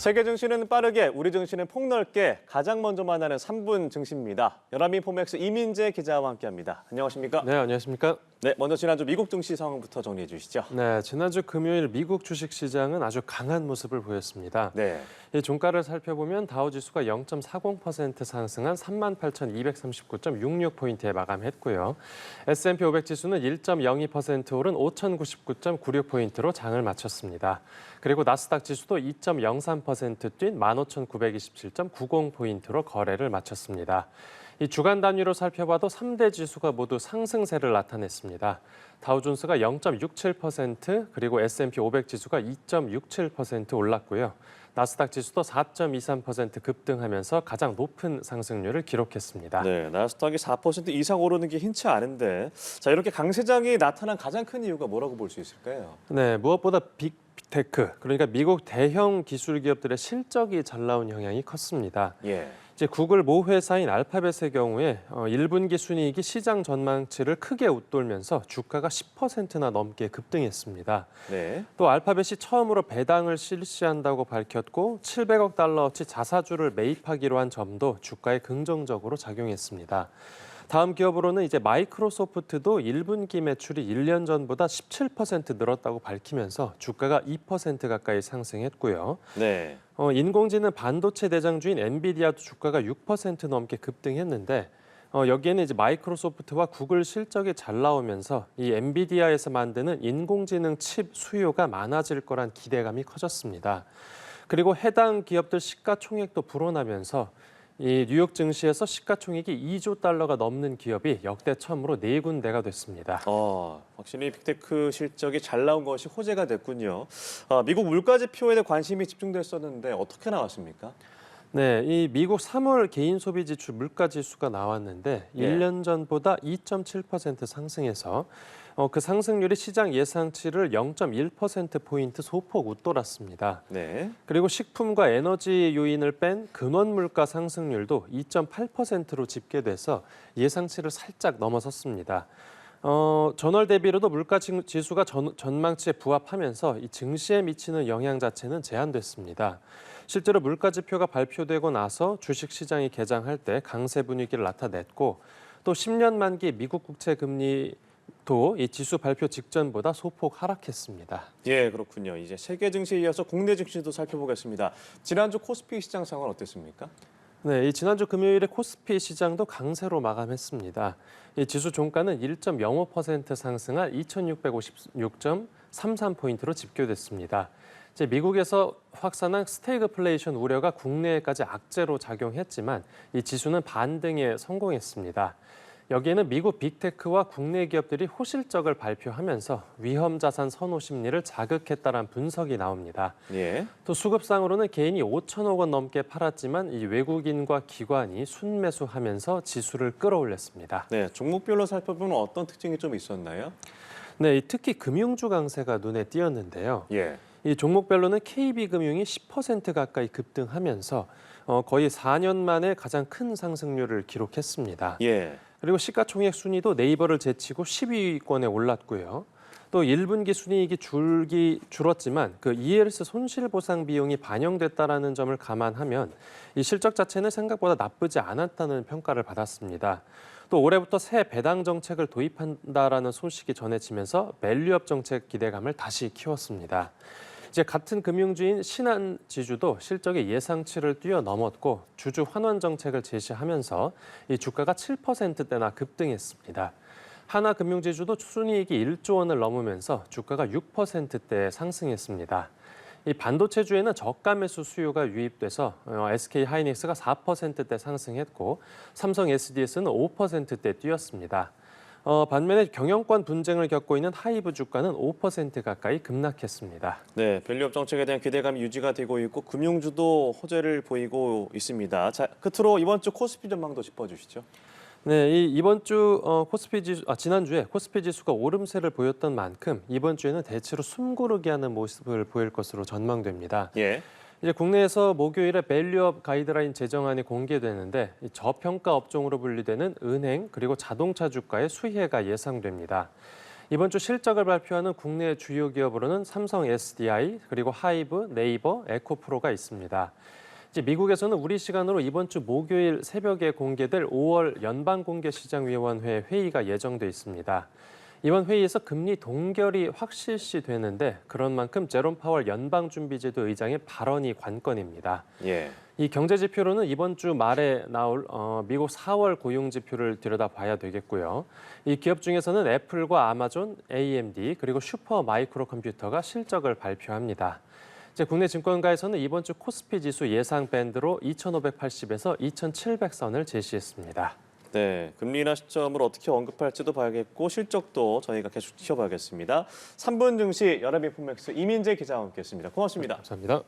세계 증시는 빠르게, 우리 증시는 폭넓게 가장 먼저 만나는 3분 증시입니다. 연합인포맥스 이민재 기자와 함께합니다. 안녕하십니까? 네, 안녕하십니까? 네, 먼저 지난주 미국 증시 상황부터 정리해 주시죠. 네, 지난주 금요일 미국 주식시장은 아주 강한 모습을 보였습니다. 네. 이 종가를 살펴보면 다우지수가 0.40% 상승한 38,239.66포인트에 마감했고요. S&P 500 지수는 1.02% 오른 5,099.96포인트로 장을 마쳤습니다. 그리고 나스닥 지수도 2.03% 뛴 15,927.90포인트로 거래를 마쳤습니다. 이 주간 단위로 살펴봐도 3대 지수가 모두 상승세를 나타냈습니다. 다우존스가 0.67%, 그리고 S&P 500 지수가 2.67% 올랐고요. 나스닥 지수도 4.23% 급등하면서 가장 높은 상승률을 기록했습니다. 네, 나스닥이 4% 이상 오르는 게 흔치 않은데, 자, 이렇게 강세장이 나타난 가장 큰 이유가 뭐라고 볼 수 있을까요? 네, 무엇보다 빅테크, 그러니까 미국 대형 기술 기업들의 실적이 잘 나온 영향이 컸습니다. 예. 이제 구글 모 회사인 알파벳의 경우에 1분기 순이익이 시장 전망치를 크게 웃돌면서 주가가 10%나 넘게 급등했습니다. 네. 또 알파벳이 처음으로 배당을 실시한다고 밝혔고 700억 달러어치 자사주를 매입하기로 한 점도 주가에 긍정적으로 작용했습니다. 다음 기업으로는 이제 마이크로소프트도 1분기 매출이 1년 전보다 17% 늘었다고 밝히면서 주가가 2% 가까이 상승했고요. 네. 인공지능 반도체 대장주인 엔비디아도 주가가 6% 넘게 급등했는데 여기에는 이제 마이크로소프트와 구글 실적이 잘 나오면서 이 엔비디아에서 만드는 인공지능 칩 수요가 많아질 거란 기대감이 커졌습니다. 그리고 해당 기업들 시가총액도 불어나면서 이 뉴욕 증시에서 시가총액이 2조 달러가 넘는 기업이 역대 처음으로 4군데가 됐습니다. 확실히 빅테크 실적이 잘 나온 것이 호재가 됐군요. 미국 물가지표에 관심이 집중됐었는데 어떻게 나왔습니까? 네, 이 미국 3월 개인 소비 지출 물가 지수가 나왔는데 예. 1년 전보다 2.7% 상승해서 그 상승률이 시장 예상치를 0.1%포인트 소폭 웃돌았습니다. 네. 그리고 식품과 에너지 요인을 뺀 근원 물가 상승률도 2.8%로 집계돼서 예상치를 살짝 넘어섰습니다. 전월 대비로도 물가 지수가 전망치에 부합하면서 이 증시에 미치는 영향 자체는 제한됐습니다. 실제로 물가 지표가 발표되고 나서 주식시장이 개장할 때 강세 분위기를 나타냈고 또 10년 만기 미국 국채 금리도 이 지수 발표 직전보다 소폭 하락했습니다. 예, 그렇군요. 이제 세계 증시에 이어서 국내 증시도 살펴보겠습니다. 지난주 코스피 시장 상황은 어땠습니까? 네, 이 지난주 금요일에 코스피 시장도 강세로 마감했습니다. 이 지수 종가는 1.05% 상승한 2,656.33포인트로 집계됐습니다. 이제 미국에서 확산한 스태그플레이션 우려가 국내에까지 악재로 작용했지만 이 지수는 반등에 성공했습니다. 여기에는 미국 빅테크와 국내 기업들이 호실적을 발표하면서 위험 자산 선호 심리를 자극했다는 분석이 나옵니다. 예. 또 수급상으로는 개인이 5천억 원 넘게 팔았지만 이 외국인과 기관이 순매수하면서 지수를 끌어올렸습니다. 네, 종목별로 살펴보면 어떤 특징이 좀 있었나요? 네, 특히 금융주 강세가 눈에 띄었는데요. 예. 이 종목별로는 KB금융이 10% 가까이 급등하면서 거의 4년 만에 가장 큰 상승률을 기록했습니다. 예. 그리고 시가총액 순위도 네이버를 제치고 10위권에 올랐고요. 또 1분기 순이익이 줄었지만 그 ELS 손실보상 비용이 반영됐다라는 점을 감안하면 이 실적 자체는 생각보다 나쁘지 않았다는 평가를 받았습니다. 또 올해부터 새 배당 정책을 도입한다라는 소식이 전해지면서 밸류업 정책 기대감을 다시 키웠습니다. 이제 같은 금융주인 신한지주도 실적의 예상치를 뛰어넘었고 주주 환원 정책을 제시하면서 이 주가가 7%대나 급등했습니다. 하나금융지주도 순이익이 1조 원을 넘으면서 주가가 6%대 상승했습니다. 이 반도체주에는 저가 매수 수요가 유입돼서 SK하이닉스가 4%대 상승했고 삼성 SDS는 5%대 뛰었습니다. 반면에 경영권 분쟁을 겪고 있는 하이브 주가는 5% 가까이 급락했습니다. 네, 밸류업 정책에 대한 기대감이 유지가 되고 있고 금융주도 호재를 보이고 있습니다. 자, 끝으로 이번 주 코스피 전망도 짚어주시죠. 네, 이번 주 지난주에 코스피 지수가 오름세를 보였던 만큼 이번 주에는 대체로 숨고르기 하는 모습을 보일 것으로 전망됩니다. 예. 이제 국내에서 목요일에 밸류업 가이드라인 제정안이 공개되는데 저평가 업종으로 분류되는 은행 그리고 자동차 주가의 수혜가 예상됩니다. 이번 주 실적을 발표하는 국내 주요 기업으로는 삼성 SDI, 그리고 하이브, 네이버, 에코프로가 있습니다. 이제 미국에서는 우리 시간으로 이번 주 목요일 새벽에 공개될 5월 연방공개시장위원회 회의가 예정돼 있습니다. 이번 회의에서 금리 동결이 확실시 되는데 그런 만큼 제롬 파월 연방준비제도 의장의 발언이 관건입니다. 예. 이 경제 지표로는 이번 주 말에 나올 미국 4월 고용 지표를 들여다봐야 되겠고요. 이 기업 중에서는 애플과 아마존, AMD 그리고 슈퍼 마이크로 컴퓨터가 실적을 발표합니다. 이제 국내 증권가에서는 이번 주 코스피 지수 예상 밴드로 2,580에서 2,700선을 제시했습니다. 네, 금리나 시점을 어떻게 언급할지도 봐야겠고 실적도 저희가 계속 지켜봐야겠습니다. 3분 증시 연합인포맥스 이민재 기자와 함께했습니다. 고맙습니다. 감사합니다.